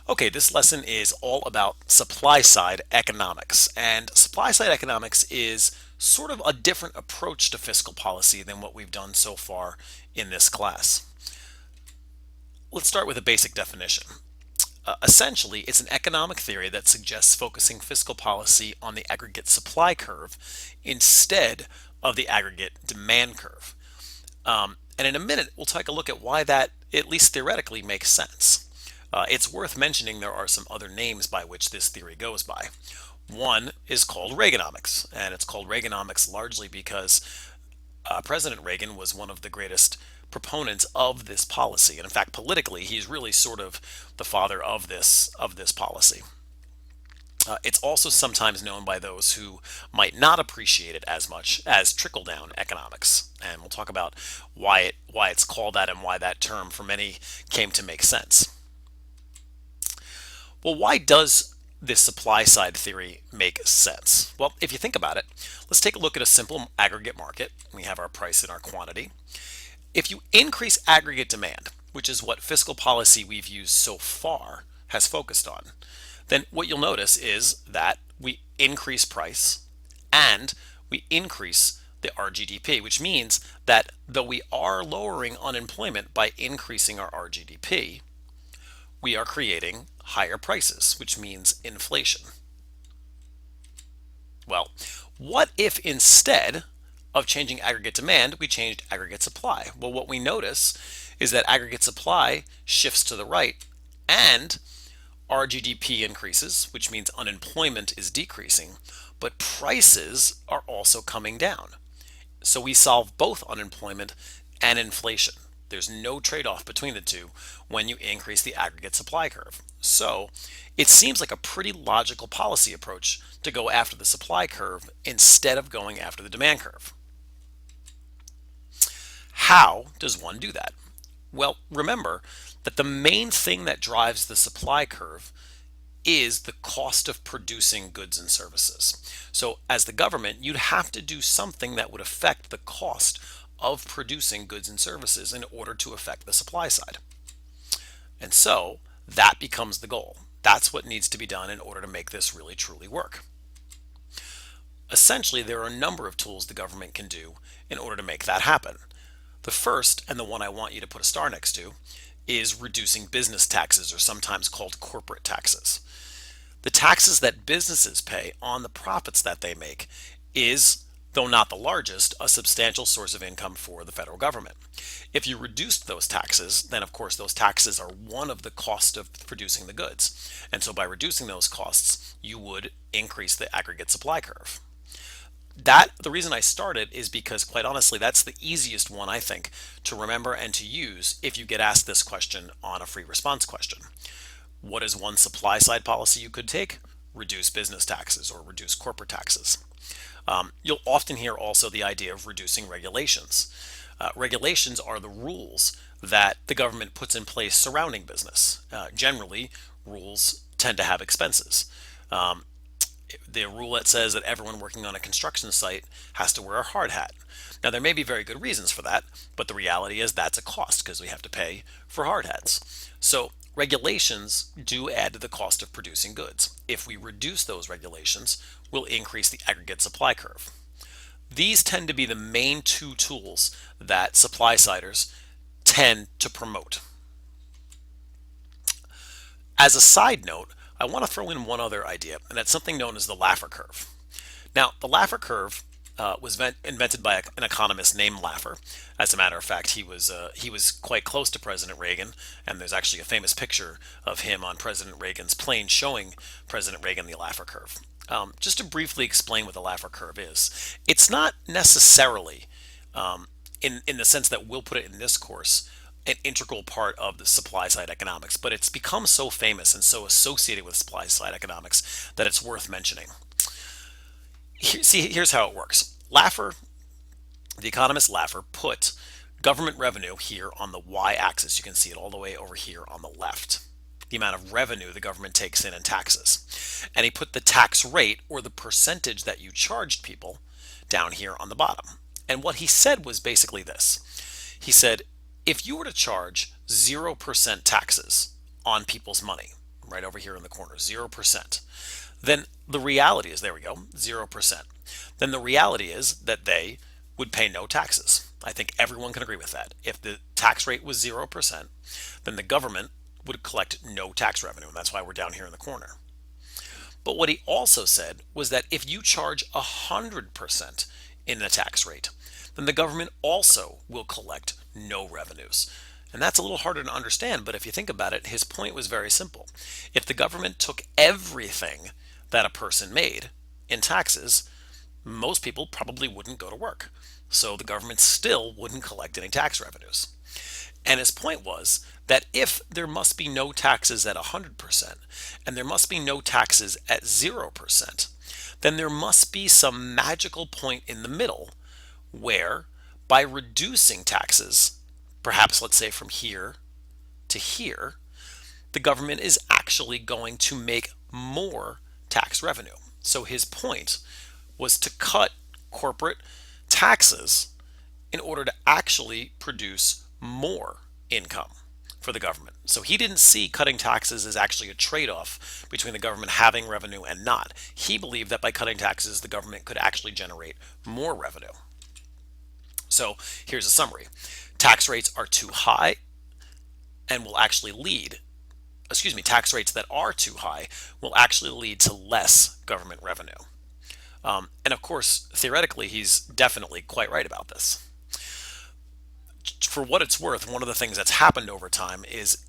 Okay, this lesson is all about supply-side economics. And supply-side economics is sort of a different approach to fiscal policy than what we've done so far in this class. Let's start with a basic definition. Essentially, it's an economic theory that suggests focusing fiscal policy on the aggregate supply curve instead of the aggregate demand curve. And in a minute, we'll take a look at why that, at least theoretically, makes sense. It's worth mentioning there are some other names by which this theory goes by. One is called Reaganomics, and it's called Reaganomics largely because President Reagan was one of the greatest proponents of this policy, and in fact, politically, he's really sort of the father of this policy. It's also sometimes known by those who might not appreciate it as much as trickle-down economics, and we'll talk about why it's called that and why that term for many came to make sense. Well, why does this supply side theory make sense? Well, if you think about it, let's take a look at a simple aggregate market. We have our price and our quantity. If you increase aggregate demand, which is what fiscal policy we've used so far has focused on, then what you'll notice is that we increase price and we increase the RGDP, which means that though we are lowering unemployment by increasing our RGDP, we are creating higher prices, which means inflation. Well, what if instead of changing aggregate demand, we changed aggregate supply? Well, what we notice is that aggregate supply shifts to the right and our GDP increases, which means unemployment is decreasing, but prices are also coming down. So we solve both unemployment and inflation. There's no trade-off between the two when you increase the aggregate supply curve. So it seems like a pretty logical policy approach to go after the supply curve instead of going after the demand curve. How does one do that? Well, remember that the main thing that drives the supply curve is the cost of producing goods and services. So as the government, you'd have to do something that would affect the cost of producing goods and services in order to affect the supply side. And so that becomes the goal. That's what needs to be done in order to make this really truly work. Essentially, there are a number of tools the government can do in order to make that happen. The first, and the one I want you to put a star next to, is reducing business taxes, or sometimes called corporate taxes. The taxes that businesses pay on the profits that they make is, though not the largest, a substantial source of income for the federal government. If you reduced those taxes, then of course those taxes are one of the cost of producing the goods. And so by reducing those costs, you would increase the aggregate supply curve. The reason I started is because, quite honestly, that's the easiest one, I think, to remember and to use if you get asked this question on a free response question. What is one supply side policy you could take? Reduce business taxes or reduce corporate taxes. You'll often hear also the idea of reducing regulations. Regulations are the rules that the government puts in place surrounding business. Generally, rules tend to have expenses. The rule that says that everyone working on a construction site has to wear a hard hat. Now, there may be very good reasons for that, but the reality is that's a cost because we have to pay for hard hats. So regulations do add to the cost of producing goods. If we reduce those regulations, we'll increase the aggregate supply curve. These tend to be the main two tools that supply-siders tend to promote. As a side note, I want to throw in one other idea, and that's something known as the Laffer Curve. Now, the Laffer Curve was invented by an economist named Laffer. As a matter of fact, he was quite close to President Reagan, and there's actually a famous picture of him on President Reagan's plane showing President Reagan the Laffer Curve. Just to briefly explain what the Laffer Curve is, it's not necessarily, in the sense that we'll put it in this course, an integral part of the supply side economics, but it's become so famous and so associated with supply side economics that it's worth mentioning. Here's how it works. Laffer, the economist Laffer, put government revenue here on the y-axis. You can see it all the way over here on the left, the amount of revenue the government takes in taxes. And he put the tax rate, or the percentage that you charged people, down here on the bottom. And what he said was basically this. He said, if you were to charge 0% taxes on people's money, right over here in the corner, 0%. Then the reality is, there we go, 0%. Then the reality is that they would pay no taxes. I think everyone can agree with that. If the tax rate was 0%, then the government would collect no tax revenue, and that's why we're down here in the corner. But what he also said was that if you charge 100% in the tax rate, then the government also will collect no revenues. And that's a little harder to understand, but if you think about it, his point was very simple. If the government took everything that a person made in taxes, most people probably wouldn't go to work. So the government still wouldn't collect any tax revenues. And his point was that if there must be no taxes at 100% and there must be no taxes at 0%, then there must be some magical point in the middle where, by reducing taxes, perhaps let's say from here to here, the government is actually going to make more tax revenue. So his point was to cut corporate taxes in order to actually produce more income for the government. So he didn't see cutting taxes as actually a trade-off between the government having revenue and not. He believed that by cutting taxes, the government could actually generate more revenue. So here's a summary. Tax rates are too high and will actually lead, tax rates that are too high will actually lead to less government revenue. And of course, theoretically, he's definitely quite right about this. For what it's worth, one of the things that's happened over time is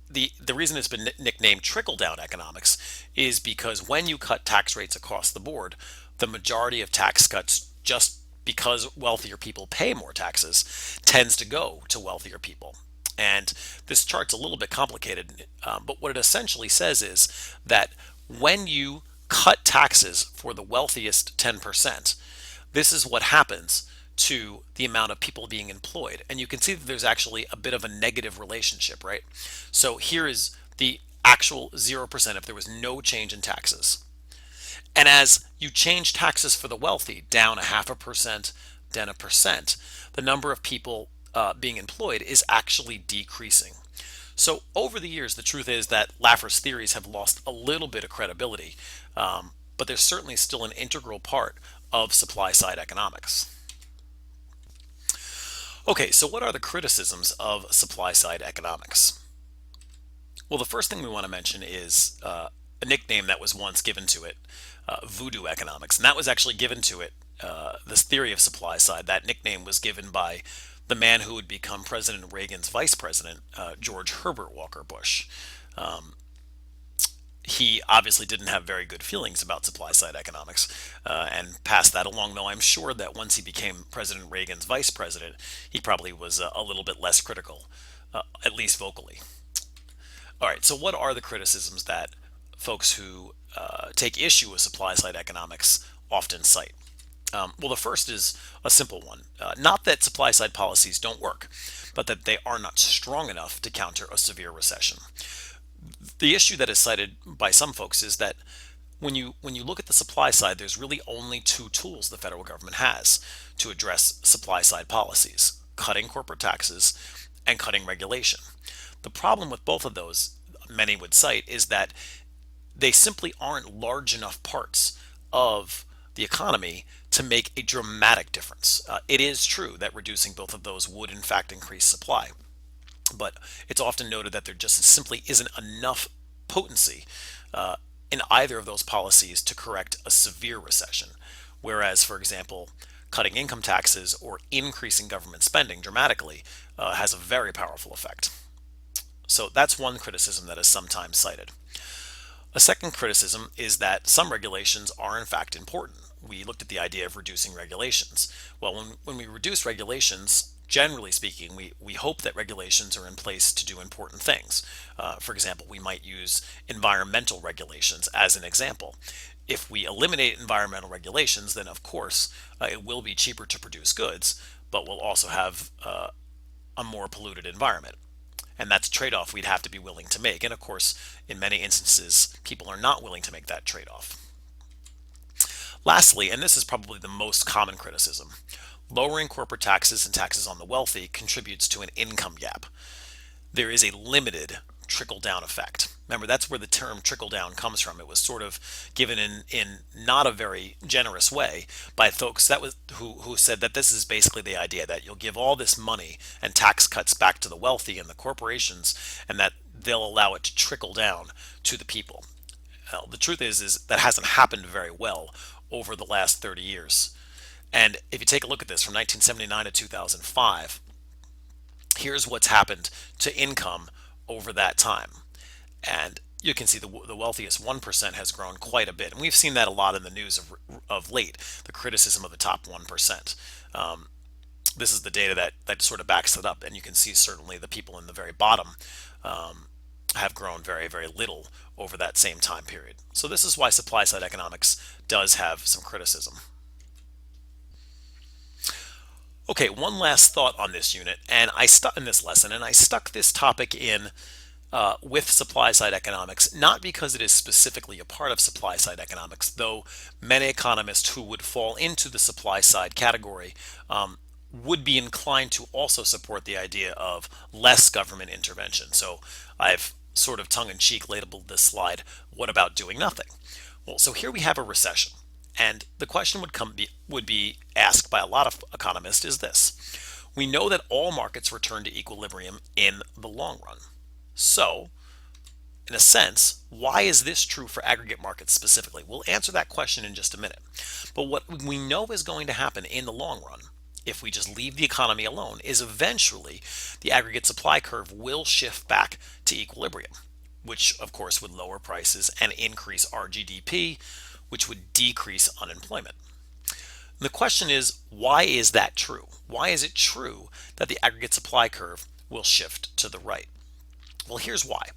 the reason it's been nicknamed trickle-down economics is because when you cut tax rates across the board, the majority of tax cuts, just because wealthier people pay more taxes, tends to go to wealthier people. And this chart's a little bit complicated, but what it essentially says is that when you cut taxes for the wealthiest 10%, this is what happens to the amount of people being employed. And you can see that there's actually a bit of a negative relationship, right? So here is the actual 0% if there was no change in taxes. And as you change taxes for the wealthy, down 0.5%, then 1%, the number of people being employed is actually decreasing. So over the years, the truth is that Laffer's theories have lost a little bit of credibility, but they're certainly still an integral part of supply-side economics. Okay, so what are the criticisms of supply-side economics? Well, the first thing we want to mention is a nickname that was once given to it, voodoo economics, and that was actually given to it, this theory of supply side. That nickname was given by the man who would become President Reagan's vice president, George Herbert Walker Bush. He obviously didn't have very good feelings about supply side economics and passed that along, though I'm sure that once he became President Reagan's vice president, he probably was a little bit less critical, at least vocally. All right, so what are the criticisms that folks who take issue with supply side economics often cite? Well, the first is a simple one. Not that supply side policies don't work, but that they are not strong enough to counter a severe recession. The issue that is cited by some folks is that when you look at the supply side, there's really only two tools the federal government has to address supply side policies: cutting corporate taxes and cutting regulation. The problem with both of those, many would cite, is that they simply aren't large enough parts of the economy to make a dramatic difference. It is true that reducing both of those would in fact increase supply, but it's often noted that there just simply isn't enough potency in either of those policies to correct a severe recession. Whereas, for example, cutting income taxes or increasing government spending dramatically has a very powerful effect. So that's one criticism that is sometimes cited. A second criticism is that some regulations are in fact important. We looked at the idea of reducing regulations. Well, when we reduce regulations, generally speaking, we hope that regulations are in place to do important things. For example, we might use environmental regulations as an example. If we eliminate environmental regulations, then of course it will be cheaper to produce goods, but we'll also have a more polluted environment. And that's a trade-off we'd have to be willing to make. And of course, in many instances, people are not willing to make that trade-off. Lastly, and this is probably the most common criticism, lowering corporate taxes and taxes on the wealthy contributes to an income gap. There is a limited trickle-down effect. Remember, that's where the term trickle down comes from. It was sort of given in not a very generous way by folks that was who said that this is basically the idea that you'll give all this money and tax cuts back to the wealthy and the corporations, and that they'll allow it to trickle down to the people. Well, the truth is that hasn't happened very well over the last 30 years. And if you take a look at this from 1979 to 2005, here's what's happened to income over that time. And you can see the wealthiest 1% has grown quite a bit. And we've seen that a lot in the news of late, the criticism of the top 1%. This is the data that sort of backs it up. And you can see certainly the people in the very bottom have grown very, very little over that same time period. So this is why supply side economics does have some criticism. Okay, one last thought on this unit, and I stuck in this lesson, and I stuck this topic in with supply side economics, not because it is specifically a part of supply side economics, though many economists who would fall into the supply side category would be inclined to also support the idea of less government intervention. So I've sort of tongue-in-cheek labeled this slide, what about doing nothing? Well, so here we have a recession. And the question would be asked by a lot of economists is this. We know that all markets return to equilibrium in the long run. So, in a sense, why is this true for aggregate markets specifically? We'll answer that question in just a minute. But what we know is going to happen in the long run, if we just leave the economy alone, is eventually the aggregate supply curve will shift back to equilibrium, which of course would lower prices and increase our GDP, which would decrease unemployment. And the question is, why is that true? Why is it true that the aggregate supply curve will shift to the right? Well, here's why.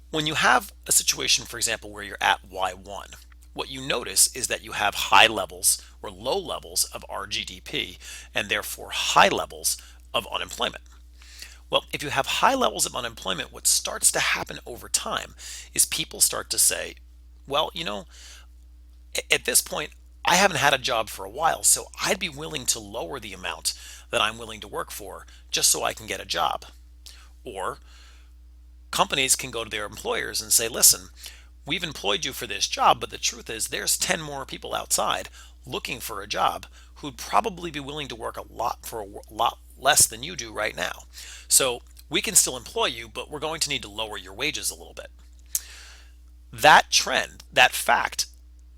When you have a situation, for example, where you're at Y1, what you notice is that you have high levels or low levels of our GDP and therefore high levels of unemployment. Well, if you have high levels of unemployment, what starts to happen over time is people start to say, well, at this point, I haven't had a job for a while, so I'd be willing to lower the amount that I'm willing to work for just so I can get a job. Or companies can go to their employers and say, listen, we've employed you for this job, but the truth is there's 10 more people outside looking for a job who'd probably be willing to work a lot less than you do right now. So we can still employ you, but we're going to need to lower your wages a little bit. That trend, that fact,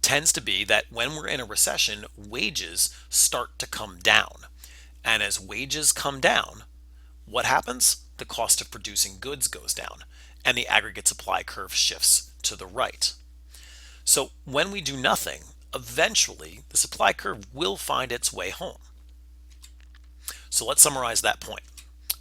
tends to be that when we're in a recession, wages start to come down. And as wages come down, what happens? The cost of producing goods goes down, and the aggregate supply curve shifts to the right. So when we do nothing, eventually the supply curve will find its way home. So let's summarize that point.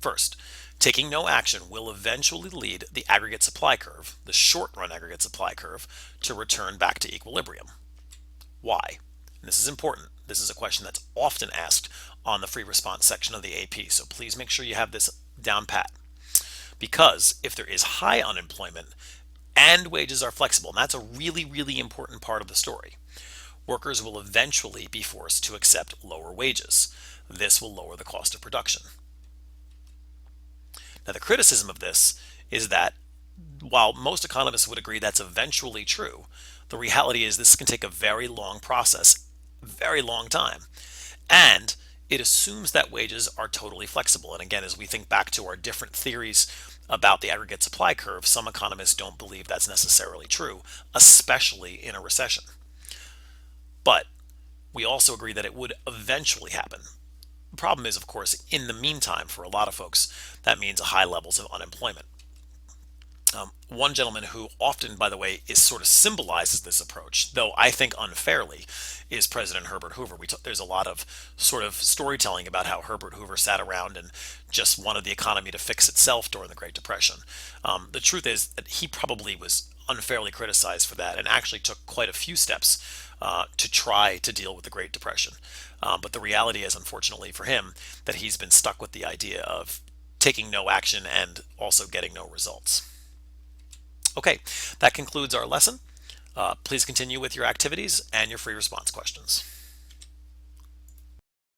First, taking no action will eventually lead the aggregate supply curve, the short-run aggregate supply curve, to return back to equilibrium. Why? And this is important. This is a question that's often asked on the free response section of the AP, so please make sure you have this down pat. Because if there is high unemployment and wages are flexible, and that's a really, really important part of the story, workers will eventually be forced to accept lower wages. This will lower the cost of production. Now, the criticism of this is that while most economists would agree that's eventually true, the reality is this can take a very long process, very long time, and it assumes that wages are totally flexible. And again, as we think back to our different theories about the aggregate supply curve, some economists don't believe that's necessarily true, especially in a recession. But we also agree that it would eventually happen. The problem is, of course, in the meantime, for a lot of folks, that means high levels of unemployment. One gentleman who often, by the way, is sort of symbolizes this approach, though I think unfairly, is President Herbert Hoover. There's a lot of sort of storytelling about how Herbert Hoover sat around and just wanted the economy to fix itself during the Great Depression. The truth is that he probably was unfairly criticized for that and actually took quite a few steps to try to deal with the Great Depression. But the reality is, unfortunately for him, that he's been stuck with the idea of taking no action and also getting no results. Okay, that concludes our lesson. Please continue with your activities and your free response questions.